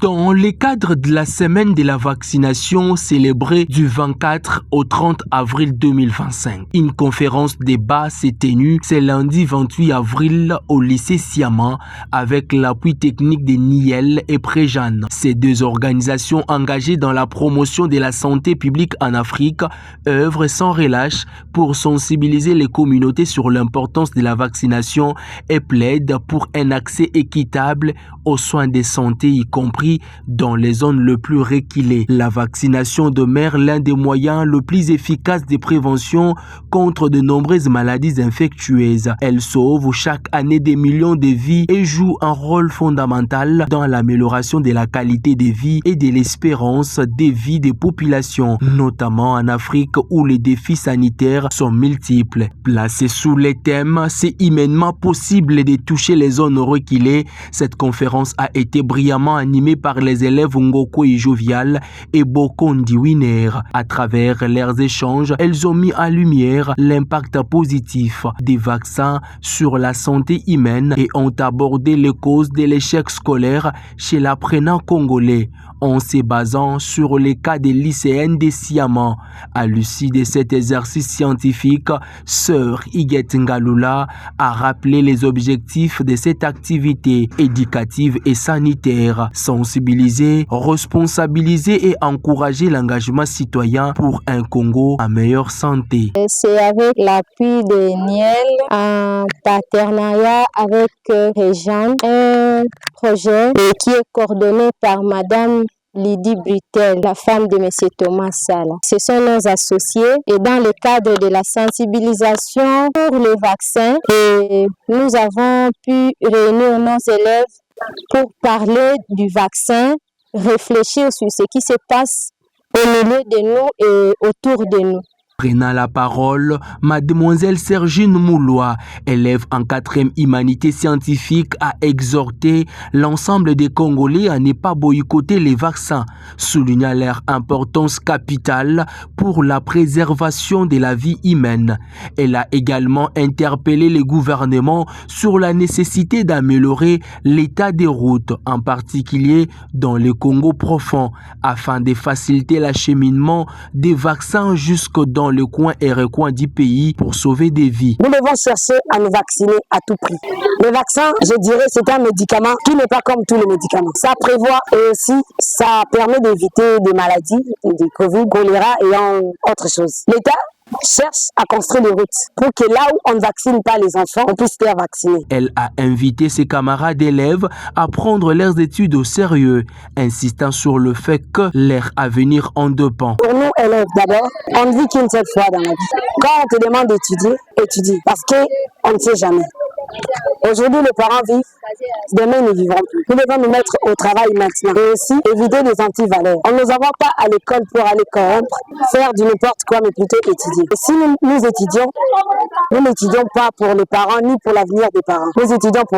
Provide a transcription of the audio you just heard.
Dans le cadre de la semaine de la vaccination célébrée du 24 au 30 avril 2025, une conférence débat s'est tenue ce lundi 28 avril au lycée Siama avec l'appui technique de Niel et Préjeanne. Ces deux organisations engagées dans la promotion de la santé publique en Afrique œuvrent sans relâche pour sensibiliser les communautés sur l'importance de la vaccination et plaident pour un accès équitable aux soins de santé, y compris dans les zones les plus reculées. La vaccination demeure l'un des moyens les plus efficaces de prévention contre de nombreuses maladies infectieuses. Elle sauve chaque année des millions de vies et joue un rôle fondamental dans l'amélioration de la qualité de vie et de l'espérance de vie des populations, notamment en Afrique où les défis sanitaires sont multiples. Placée sous les thèmes « C'est humainement possible de toucher les zones reculées », cette conférence a été brillamment animée par les élèves Ngoko et Jovial et Bokondi Winer. À travers leurs échanges, elles ont mis en lumière l'impact positif des vaccins sur la santé humaine et ont abordé les causes de l'échec scolaire chez l'apprenant congolais en se basant sur les cas des lycéennes de Siama. À l'issue de cet exercice scientifique, Sœur Iguette Ngalula a rappelé les objectifs de cette activité éducative et sanitaire: sensibiliser, responsabiliser et encourager l'engagement citoyen pour un Congo en meilleure santé. C'est avec l'appui de Niel, en partenariat avec Préjeanne, un projet qui est coordonné par Madame Lydie Britel, la femme de M. Thomas Sala. Ce sont nos associés et dans le cadre de la sensibilisation pour les vaccins, nous avons pu réunir nos élèves pour parler du vaccin, réfléchir sur ce qui se passe au milieu de nous et autour de nous. Prenant la parole, Mademoiselle Sergine Moulois, élève en 4e humanité scientifique, a exhorté l'ensemble des Congolais à ne pas boycotter les vaccins, soulignant leur importance capitale pour la préservation de la vie humaine. Elle a également interpellé les gouvernements sur la nécessité d'améliorer l'état des routes, en particulier dans le Congo profond, afin de faciliter l'acheminement des vaccins jusque dans le coin et recoin du pays pour sauver des vies. Nous devons chercher à nous vacciner à tout prix. Le vaccin, je dirais, c'est un médicament qui n'est pas comme tous les médicaments. Ça prévoit et aussi ça permet d'éviter des maladies, des Covid, choléra et autre chose. L'État cherche à construire des routes pour que là où on ne vaccine pas les enfants, on puisse les vacciner. Elle a invité ses camarades d'élèves à prendre leurs études au sérieux, insistant sur le fait que leur avenir en dépend. Pour nous, élèves, d'abord, on ne vit qu'une seule fois dans la vie. Quand on te demande d'étudier, étudie, parce qu'on ne sait jamais. Aujourd'hui, les parents vivent, demain ils ne vivront plus. Nous devons nous mettre au travail maintenant et aussi éviter les antivaleurs. On ne nous envoie pas à l'école pour aller corrompre, faire du n'importe quoi, mais plutôt étudier. Et si nous étudions, nous n'étudions pas pour les parents ni pour l'avenir des parents. Nous étudions pour